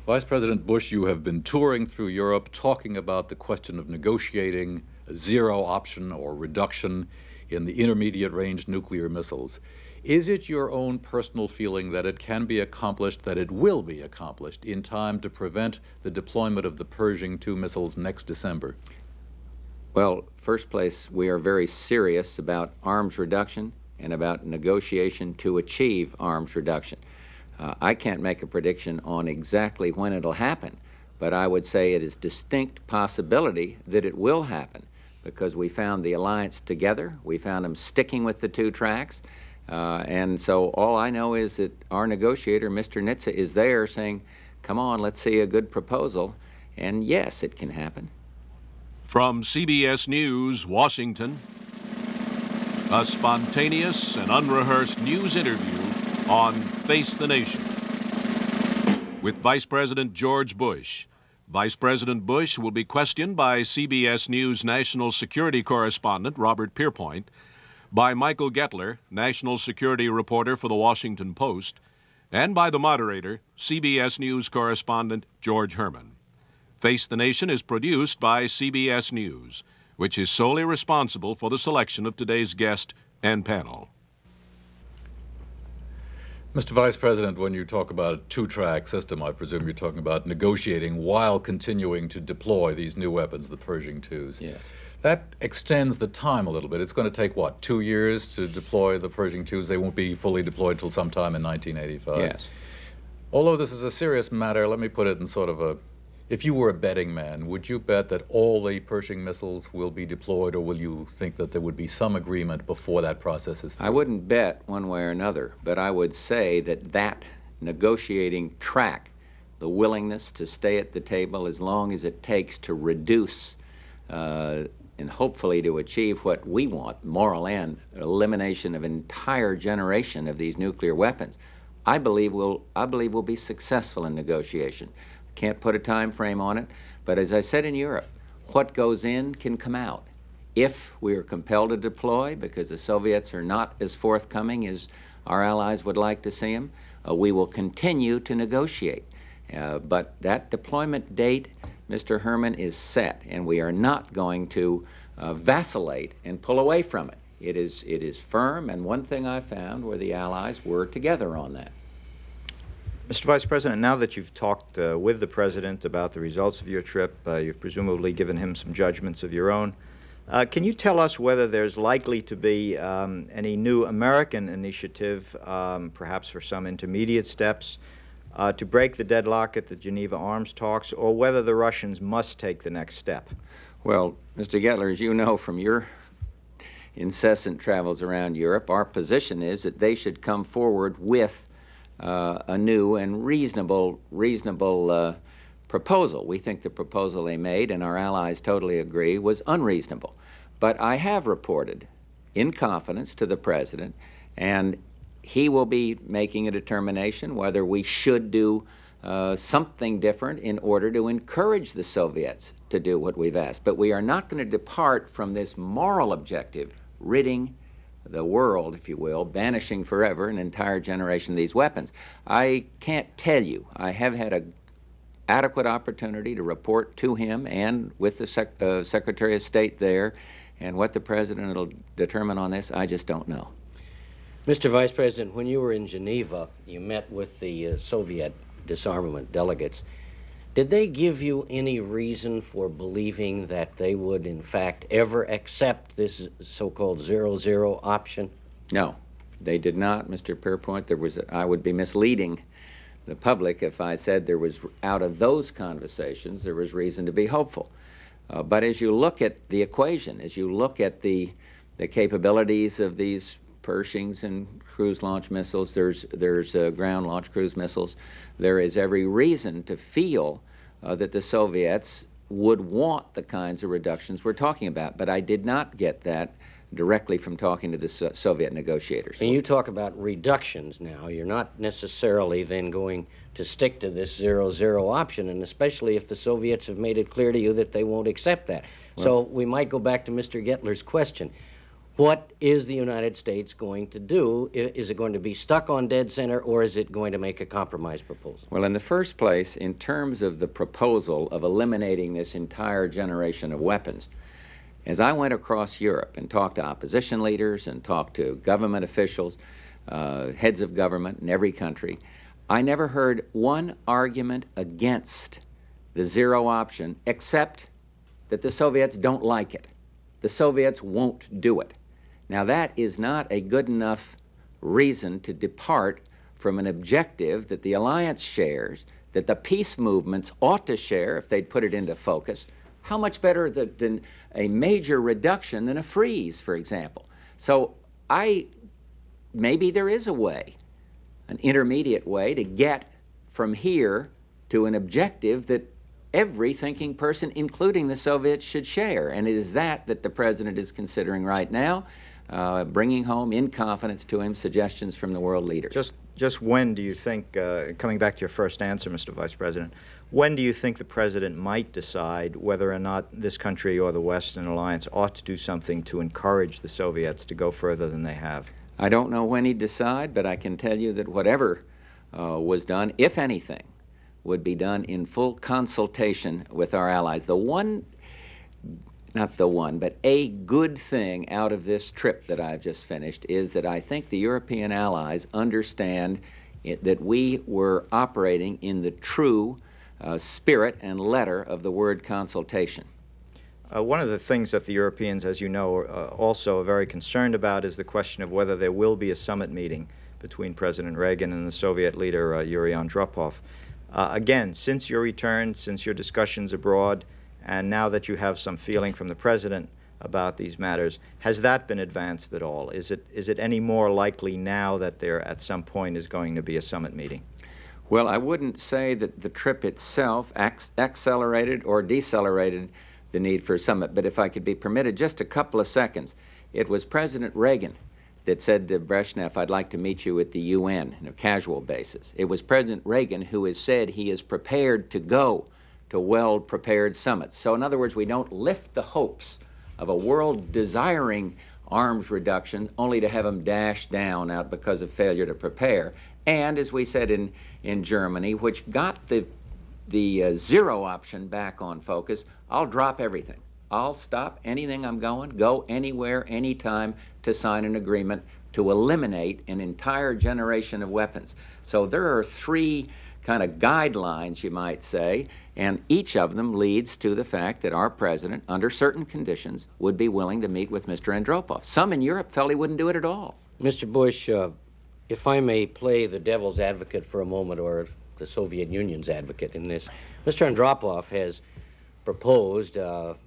Vice President Bush, you have been touring through Europe talking about the question of negotiating a zero option or reduction in the intermediate range nuclear missiles. Is it your own personal feeling that it can be accomplished, that it will be accomplished in time to prevent the deployment of the Pershing II missiles next December? Well, first place, we are very serious about arms reduction and about negotiation to achieve arms reduction. I can't make a prediction on exactly when it'll happen, but I would say it is distinct possibility that it will happen because we found the alliance together, we found them sticking with the two tracks, and so all I know is that our negotiator, Mr. Nitze, is there saying, come on, let's see a good proposal, and yes, it can happen. From CBS News, Washington, a spontaneous and unrehearsed news interview on Face the Nation with Vice President George Bush. Vice President Bush will be questioned by CBS News national security correspondent Robert Pierpoint, by Michael Gettler, national security reporter for The Washington Post, and by the moderator, CBS News correspondent George Herman. Face the Nation is produced by CBS News, which is solely responsible for the selection of today's guest and panel. Mr. Vice President, when you talk about a two-track system, I presume you're talking about negotiating while continuing to deploy these new weapons, the Pershing IIs. Yes. That extends the time a little bit. It's going to take, what, 2 years to deploy the Pershing IIs? They won't be fully deployed till sometime in 1985. Yes. Although this is a serious matter, let me put it in sort of a, if you were a betting man, would you bet that all the Pershing missiles will be deployed, or will you think that there would be some agreement before that process is through? I wouldn't bet one way or another, but I would say that that negotiating track, the willingness to stay at the table as long as it takes to reduce and hopefully to achieve what we want, moral end, elimination of an entire generation of these nuclear weapons, I believe we'll be successful in negotiation. Can't put a time frame on it, but as I said in Europe, what goes in can come out. If we are compelled to deploy because the Soviets are not as forthcoming as our allies would like to see them, we will continue to negotiate. But that deployment date, Mr. Herman, is set, and we are not going to vacillate and pull away from it. It is firm, and one thing I found where the allies were together on that. Mr. Vice President, now that you've talked with the President about the results of your trip, you've presumably given him some judgments of your own. Can you tell us whether there's likely to be any new American initiative, perhaps for some intermediate steps, to break the deadlock at the Geneva arms talks, or whether the Russians must take the next step? Well, Mr. Gettler, as you know from your incessant travels around Europe, our position is that they should come forward with a new and reasonable proposal. We think the proposal they made, and our allies totally agree, was unreasonable. But I have reported in confidence to the President, and he will be making a determination whether we should do something different in order to encourage the Soviets to do what we've asked. But we are not going to depart from this moral objective, ridding the world, if you will, banishing forever an entire generation of these weapons. I can't tell you. I have had an adequate opportunity to report to him and with the Secretary of State there, and what the President will determine on this, I just don't know. Mr. Vice President, when you were in Geneva, you met with the Soviet disarmament delegates. Did they give you any reason for believing that they would, in fact, ever accept this so-called 0-0 option? No, they did not, Mr. Pierpoint. I would be misleading the public if I said there was, out of those conversations, there was reason to be hopeful. But as you look at the equation, as you look at the capabilities of these Pershings and cruise launch missiles, there's ground launch cruise missiles, there is every reason to feel that the Soviets would want the kinds of reductions we're talking about. But I did not get that directly from talking to the Soviet negotiators. And you talk about reductions now. You're not necessarily then going to stick to this 0-0 option, and especially if the Soviets have made it clear to you that they won't accept that. Well, so we might go back to Mr. Gettler's question. What is the United States going to do? Is it going to be stuck on dead center, or is it going to make a compromise proposal? Well, in the first place, in terms of the proposal of eliminating this entire generation of weapons, as I went across Europe and talked to opposition leaders and talked to government officials, heads of government in every country, I never heard one argument against the zero option except that the Soviets don't like it. The Soviets won't do it. Now, that is not a good enough reason to depart from an objective that the alliance shares, that the peace movements ought to share if they'd put it into focus. How much better than a major reduction than a freeze, for example? So maybe there is a way, an intermediate way to get from here to an objective that every thinking person, including the Soviets, should share. And it is that the President is considering right now, bringing home in confidence to him suggestions from the world leaders. Just when do you think, coming back to your first answer, Mr. Vice President, when do you think the President might decide whether or not this country or the Western Alliance ought to do something to encourage the Soviets to go further than they have? I don't know when he'd decide, but I can tell you that whatever was done, if anything, would be done in full consultation with our allies. But a good thing out of this trip that I've just finished is that I think the European allies understand that we were operating in the true spirit and letter of the word consultation. One of the things that the Europeans, as you know, also are very concerned about is the question of whether there will be a summit meeting between President Reagan and the Soviet leader Yuri Andropov. Again, since your return, since your discussions abroad, and now that you have some feeling from the President about these matters, has that been advanced at all? Is it any more likely now that there at some point is going to be a summit meeting? Well, I wouldn't say that the trip itself accelerated or decelerated the need for a summit, but if I could be permitted just a couple of seconds, it was President Reagan that said to Brezhnev, "I'd like to meet you at the UN on a casual basis." It was President Reagan who has said he is prepared to go to well-prepared summits. So in other words, we don't lift the hopes of a world desiring arms reduction only to have them dashed down out because of failure to prepare. And as we said in Germany, which got the zero option back on focus, I'll drop everything. I'll stop anything I'm going, go anywhere, anytime to sign an agreement to eliminate an entire generation of weapons. So there are three kind of guidelines, you might say, and each of them leads to the fact that our president, under certain conditions, would be willing to meet with Mr. Andropov. Some in Europe felt he wouldn't do it at all. Mr. Bush, if I may play the devil's advocate for a moment, or the Soviet Union's advocate in this, Mr. Andropov has proposed a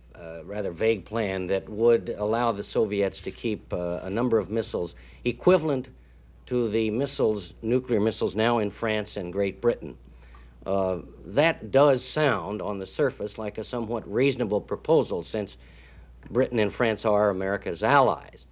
rather vague plan that would allow the Soviets to keep a number of missiles equivalent to the nuclear missiles now in France and Great Britain. That does sound, on the surface, like a somewhat reasonable proposal, since Britain and France are America's allies.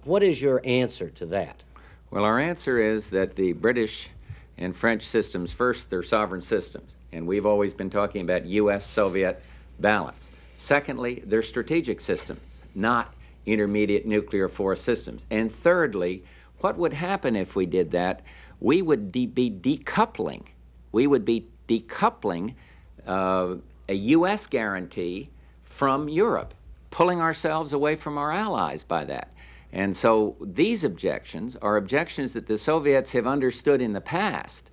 What is your answer to that? Well, our answer is that the British and French systems, first, they're sovereign systems, and we've always been talking about U.S.-Soviet balance. Secondly, they're strategic systems, not intermediate nuclear force systems. And thirdly, what would happen if we did that? We would be decoupling. We would be decoupling a U.S. guarantee from Europe, pulling ourselves away from our allies by that. And so these objections are objections that the Soviets have understood in the past,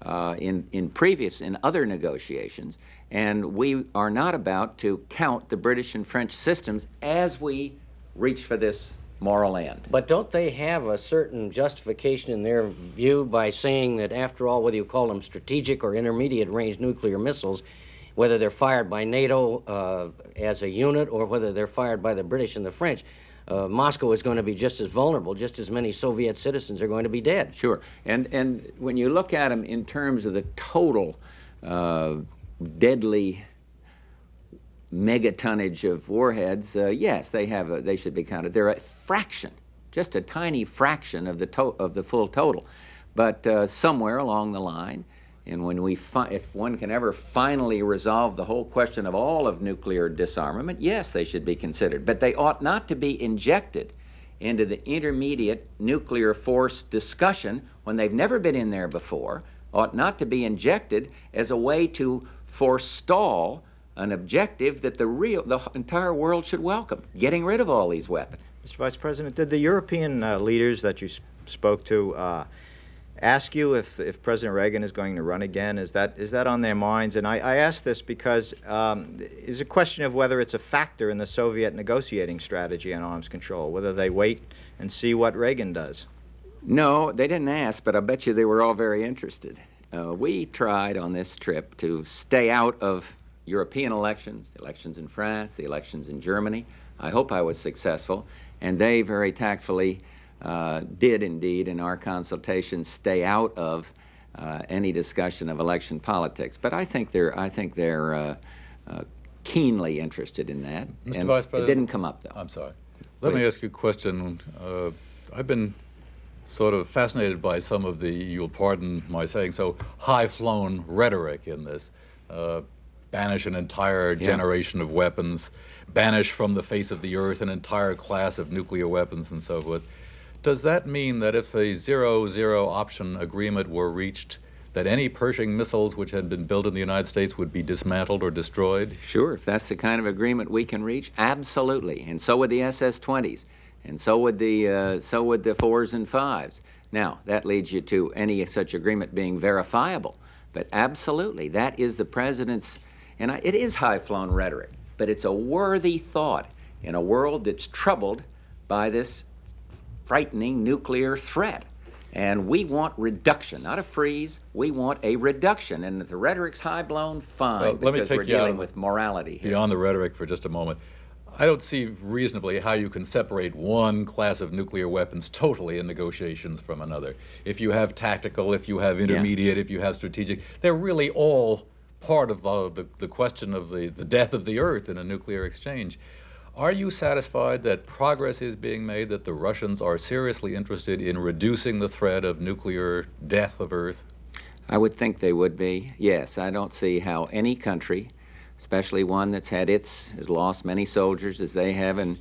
in other negotiations, and we are not about to count the British and French systems as we reach for this moral end. But don't they have a certain justification in their view by saying that, after all, whether you call them strategic or intermediate range nuclear missiles, whether they're fired by NATO as a unit or whether they're fired by the British and the French, Moscow is going to be just as vulnerable, just as many Soviet citizens are going to be dead. Sure. And when you look at them in terms of the total deadly megatonnage of warheads, yes, they should be counted. They're a fraction, just a tiny fraction of the full total. But somewhere along the line, and if one can ever finally resolve the whole question of all of nuclear disarmament, yes, they should be considered. But they ought not to be injected into the intermediate nuclear force discussion when they've never been in there before ought not to be injected as a way to forestall an objective that the entire world should welcome, getting rid of all these weapons. Mr. Vice President, did the European leaders that you spoke to ask you if President Reagan is going to run again? Is that on their minds? And I ask this because it's a question of whether it's a factor in the Soviet negotiating strategy on arms control, whether they wait and see what Reagan does. No, they didn't ask, but I bet you they were all very interested. We tried on this trip to stay out of European elections, the elections in France, the elections in Germany. I hope I was successful, and they very tactfully did indeed, in our consultations, stay out of any discussion of election politics. But I think they're keenly interested in that. Mr. And Vice President, it didn't come up, though. I'm sorry. Let me ask you a question. I've been sort of fascinated by some of the, you'll pardon my saying so, high-flown rhetoric in this. Banish an entire generation of weapons, banish from the face of the earth an entire class of nuclear weapons and so forth. Does that mean that if a 0-0 option agreement were reached, that any Pershing missiles which had been built in the United States would be dismantled or destroyed? Sure, if that's the kind of agreement we can reach, absolutely. And so would the SS-20s, and so would the 4s and 5s. Now, that leads you to any such agreement being verifiable. But absolutely, that is the president's, and it is high-flown rhetoric, but it's a worthy thought in a world that's troubled by this frightening nuclear threat. And we want reduction, not a freeze. We want a reduction. And if the rhetoric's high-blown, fine, Well, let me because take we're you out dealing of with morality here. Beyond the rhetoric for just a moment. I don't see reasonably how you can separate one class of nuclear weapons totally in negotiations from another. If you have tactical, if you have intermediate, if you have strategic, they're really all part of the question of the death of the earth in a nuclear exchange. Are you satisfied that progress is being made, that the Russians are seriously interested in reducing the threat of nuclear death of Earth? I would think they would be, yes. I don't see how any country, especially one that's has lost many soldiers as they have in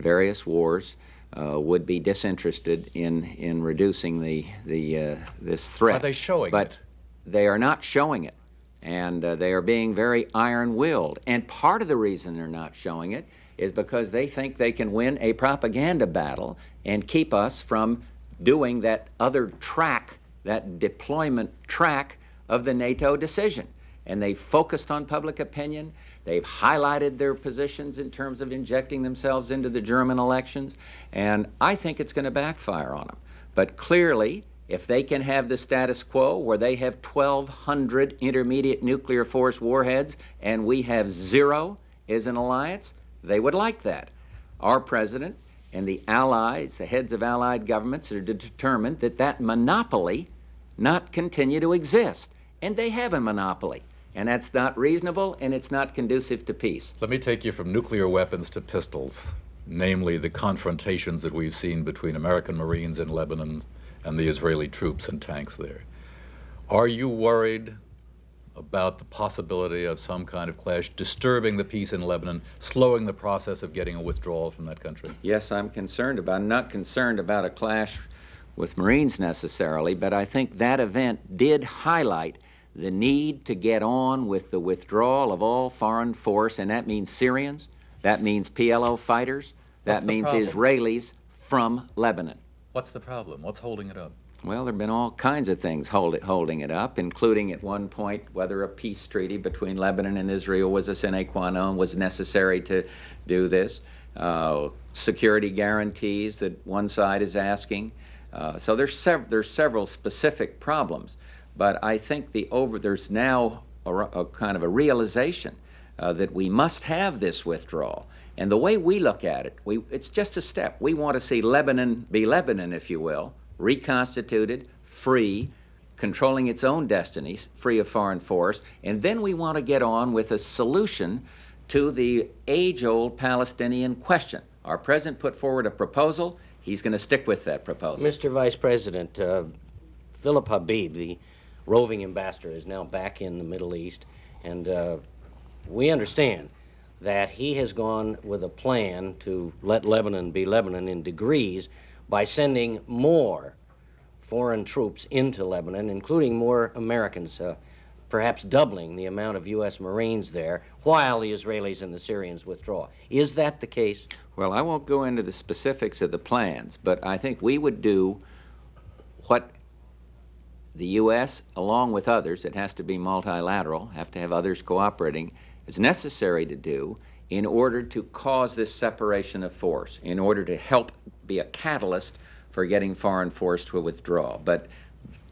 various wars, would be disinterested in reducing this threat. Are they showing but it? They are not showing it, and they are being very iron-willed. And part of the reason they're not showing it is because they think they can win a propaganda battle and keep us from doing that other track, that deployment track of the NATO decision. And they've focused on public opinion. They've highlighted their positions in terms of injecting themselves into the German elections. And I think it's going to backfire on them. But clearly, if they can have the status quo where they have 1,200 intermediate nuclear force warheads and we have 0 as an alliance, they would like that. Our president and the allies, the heads of allied governments, are determined that that monopoly not continue to exist. And they have a monopoly. And that's not reasonable, and it's not conducive to peace. Let me take you from nuclear weapons to pistols, namely the confrontations that we've seen between American Marines in Lebanon and the Israeli troops and tanks there. Are you worried about the possibility of some kind of clash disturbing the peace in Lebanon, slowing the process of getting a withdrawal from that country? Yes, I'm concerned about it. I'm not concerned about a clash with Marines necessarily, but I think that event did highlight the need to get on with the withdrawal of all foreign force, and that means Syrians, that means PLO fighters, that means Israelis from Lebanon. What's the problem? What's holding it up? Well, there have been all kinds of things holding it up, including at one point whether a peace treaty between Lebanon and Israel was a sine qua non, was necessary to do this, security guarantees that one side is asking. So there's several specific problems, but I think there's now a kind of a realization that we must have this withdrawal. And the way we look at it, it's just a step. We want to see Lebanon be Lebanon, if you will, reconstituted, free, controlling its own destinies, free of foreign force, and then we want to get on with a solution to the age-old Palestinian question. Our president put forward a proposal. He's going to stick with that proposal. Mr. Vice President, Philip Habib, the roving ambassador, is now back in the Middle East, and we understand that he has gone with a plan to let Lebanon be Lebanon in degrees by sending more foreign troops into Lebanon, including more Americans, perhaps doubling the amount of U.S. Marines there, while the Israelis and the Syrians withdraw. Is that the case? Well, I won't go into the specifics of the plans, but I think we would do what the U.S., along with others, it has to be multilateral, have to have others cooperating, is necessary to do in order to cause this separation of force, in order to help be a catalyst for getting foreign force to withdraw. But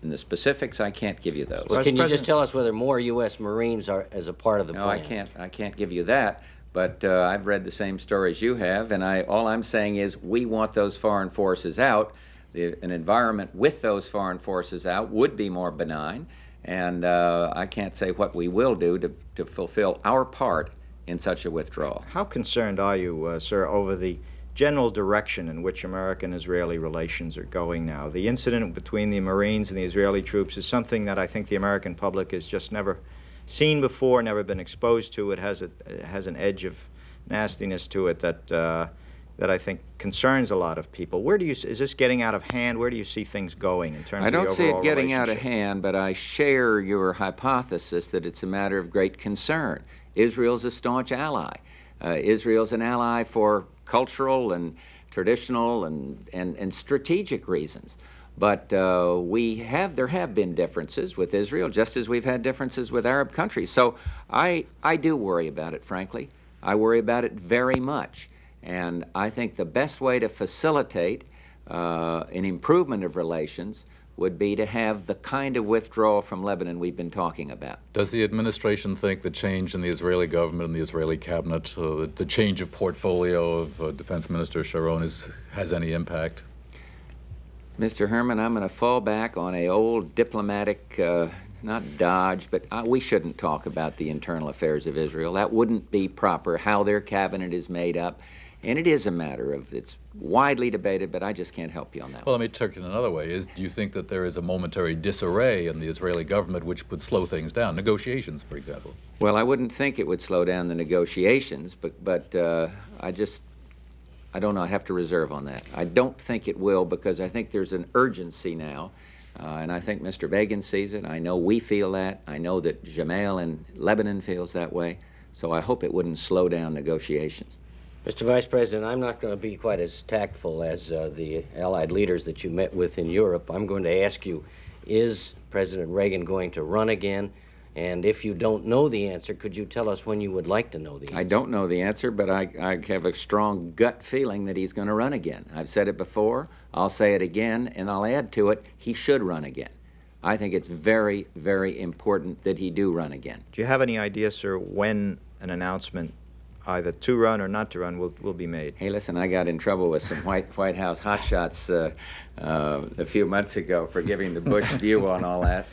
in the specifics, I can't give you those. Well, can you just tell us whether more U.S. Marines are as a part of the No, plan? I can't give you that, but I've read the same stories you have, and all I'm saying is we want those foreign forces out. An environment with those foreign forces out would be more benign, and I can't say what we will do to fulfill our part in such a withdrawal. How concerned are you, sir, over the general direction in which American-Israeli relations are going now? The incident between the Marines and the Israeli troops is something that I think the American public has just never seen before, never been exposed to. It has an edge of nastiness to it that I think concerns a lot of people. Is this getting out of hand? Where do you see things going in terms of the overall relationship? I don't see it getting out of hand, but I share your hypothesis that it's a matter of great concern. Israel's a staunch ally. Israel's an ally for cultural and traditional and strategic reasons. But there have been differences with Israel, just as we've had differences with Arab countries. So I do worry about it, frankly. I worry about it very much. And I think the best way to facilitate an improvement of relations would be to have the kind of withdrawal from Lebanon we've been talking about. Does the administration think the change in the Israeli government and the Israeli cabinet, the change of portfolio of Defense Minister Sharon has any impact? Mr. Herman, I'm going to fall back on an old diplomatic, not dodge, but we shouldn't talk about the internal affairs of Israel. That wouldn't be proper, how their cabinet is made up. And it is a matter of, it's widely debated, but I just can't help you on that. Well, let me take it another way. Do you think that there is a momentary disarray in the Israeli government which would slow things down, negotiations, for example? Well, I wouldn't think it would slow down the negotiations, but I don't know. I have to reserve on that. I don't think it will, because I think there's an urgency now, and I think Mr. Begin sees it. I know we feel that. I know that Jamal in Lebanon feels that way. So I hope it wouldn't slow down negotiations. Mr. Vice President, I'm not going to be quite as tactful as the Allied leaders that you met with in Europe. I'm going to ask you, is President Reagan going to run again? And if you don't know the answer, could you tell us when you would like to know the answer? I don't know the answer, but I have a strong gut feeling that he's going to run again. I've said it before, I'll say it again, and I'll add to it, he should run again. I think it's very, very important that he do run again. Do you have any idea, sir, when an announcement either to run or not to run will be made? Hey, listen, I got in trouble with some White House hotshots a few months ago for giving the Bush view on all that.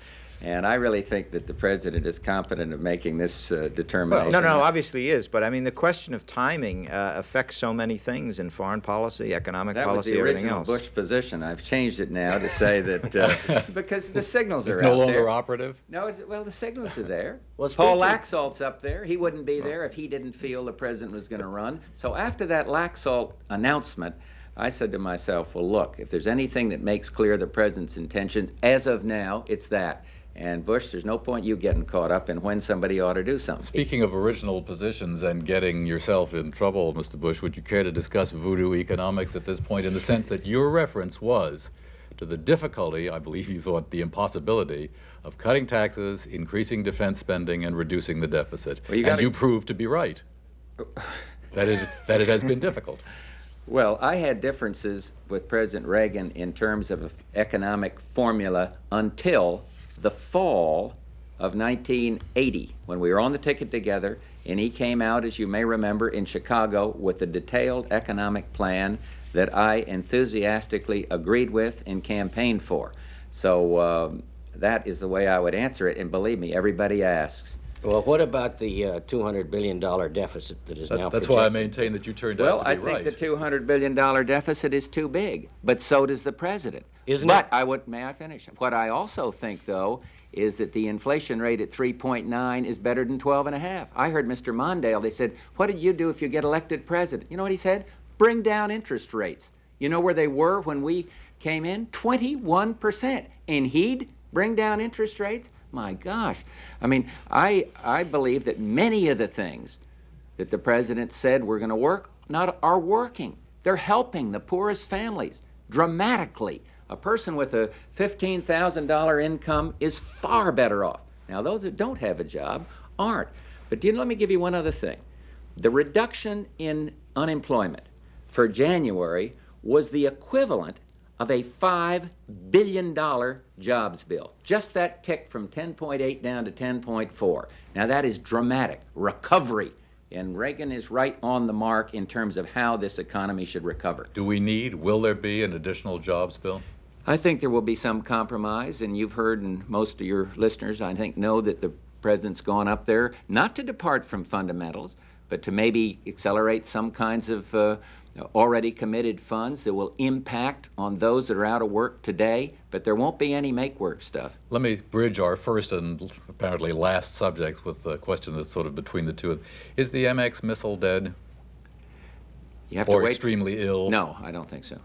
And I really think that the president is competent of making this determination. Well, no, obviously he is. But I mean, the question of timing affects so many things in foreign policy, economic policy, everything else. That was the original Bush position. I've changed it now to say that because the signals are out there. It's no longer operative? No, well, the signals are there. Well, Paul Laxalt's up there. He wouldn't be there if he didn't feel the president was going to run. So after that Laxalt announcement, I said to myself, well, look, if there's anything that makes clear the president's intentions, as of now, it's that. And Bush, there's no point you getting caught up in when somebody ought to do something. Speaking of original positions and getting yourself in trouble, Mr. Bush, would you care to discuss voodoo economics at this point, in the sense that your reference was to the difficulty, I believe you thought the impossibility, of cutting taxes, increasing defense spending, and reducing the deficit? Well, and you proved to be right, that it has been difficult. Well, I had differences with President Reagan in terms of an economic formula until the fall of 1980, when we were on the ticket together, and he came out, as you may remember, in Chicago with a detailed economic plan that I enthusiastically agreed with and campaigned for. So that is the way I would answer it, and believe me, everybody asks. Well, what about the $200 billion deficit that is now projected? That's why I maintain that you turned out to be right. Well, I think the $200 billion deficit is too big, but so does the president. Isn't but it? May I finish? What I also think, though, is that the inflation rate at 3.9 is better than 12.5. I heard Mr. Mondale, they said, what did you do if you get elected president? You know what he said? Bring down interest rates. You know where they were when we came in? 21%. And he'd bring down interest rates? My gosh. I mean, I believe that many of the things that the president said were going to work are working. They're helping the poorest families dramatically. A person with a $15,000 income is far better off. Now, those that don't have a job aren't. But let me give you one other thing. The reduction in unemployment for January was the equivalent of a $5 billion jobs bill. Just that tick from 10.8 down to 10.4. Now, that is dramatic recovery. And Reagan is right on the mark in terms of how this economy should recover. Will there be an additional jobs bill? I think there will be some compromise, and you've heard, and most of your listeners, I think, know that the president's gone up there not to depart from fundamentals, but to maybe accelerate some kinds of already committed funds that will impact on those that are out of work today, but there won't be any make-work stuff. Let me bridge our first and apparently last subjects with a question that's sort of between the two. Is the MX missile dead? You have to Or wait. extremely ill? No, I don't think so.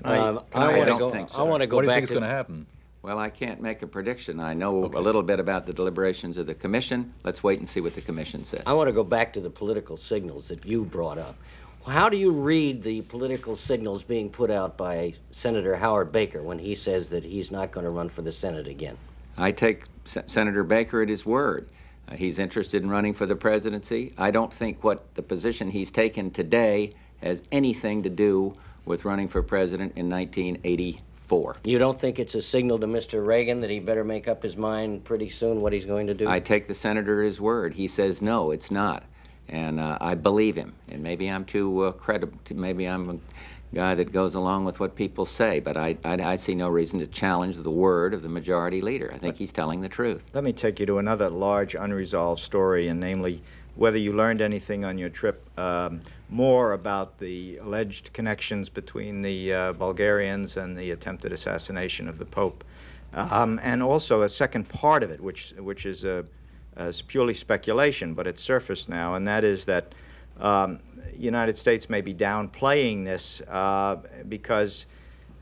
I don't think so. I want to go What do you back think is to going to happen? Well, I can't make a prediction. I know a little bit about the deliberations of the commission. Let's wait and see what the commission says. I want to go back to the political signals that you brought up. How do you read the political signals being put out by Senator Howard Baker when he says that he's not going to run for the Senate again? I take Senator Baker at his word. He's interested in running for the presidency. I don't think what the position he's taken today has anything to do with running for president in 1984. You don't think it's a signal to Mr. Reagan that he better make up his mind pretty soon what he's going to do? I take the senator at his word. He says, no, it's not. And I believe him. And maybe I'm too credible. Maybe I'm a guy that goes along with what people say. But I see no reason to challenge the word of the majority leader. I think he's telling the truth. Let me take you to another large unresolved story, and namely whether you learned anything on your trip more about the alleged connections between the Bulgarians and the attempted assassination of the Pope. And also a second part of it, which is purely speculation, but it's surfaced now, and that is that the United States may be downplaying this because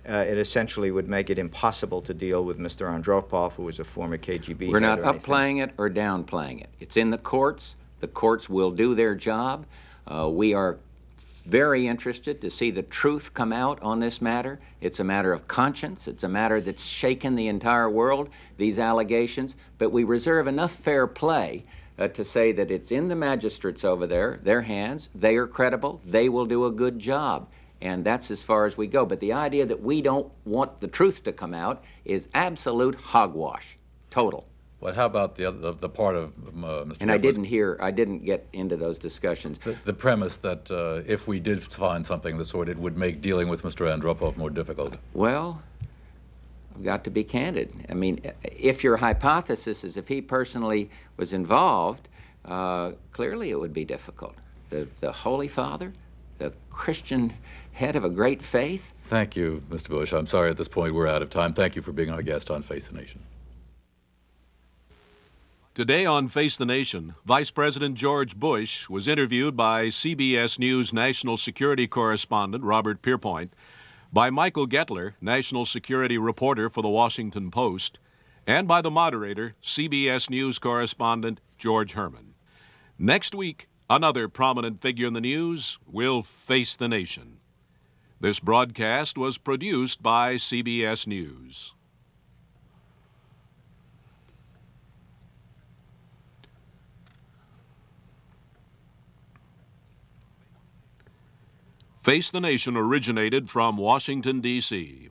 it essentially would make it impossible to deal with Mr. Andropov, who was a former KGB We're not head or anything. upplaying it or downplaying it. It's in the courts. The courts will do their job. We are very interested to see the truth come out on this matter. It's a matter of conscience. It's a matter that's shaken the entire world, these allegations. But we reserve enough fair play to say that it's in the magistrates over there, their hands. They are credible. They will do a good job. And that's as far as we go. But the idea that we don't want the truth to come out is absolute hogwash, total. But how about the part of Mr. And I Edwards' didn't get into those discussions. the premise that if we did find something of the sort, it would make dealing with Mr. Andropov more difficult? Well, I've got to be candid. I mean, if your hypothesis is if he personally was involved, clearly it would be difficult. The Holy Father, the Christian head of a great faith. Thank you, Mr. Bush. I'm sorry at this point we're out of time. Thank you for being our guest on Face the Nation. Today on Face the Nation, Vice President George Bush was interviewed by CBS News national security correspondent Robert Pierpoint, by Michael Gettler, national security reporter for the Washington Post, and by the moderator, CBS News correspondent George Herman. Next week, another prominent figure in the news will face the nation. This broadcast was produced by CBS News. Face the Nation originated from Washington, D.C.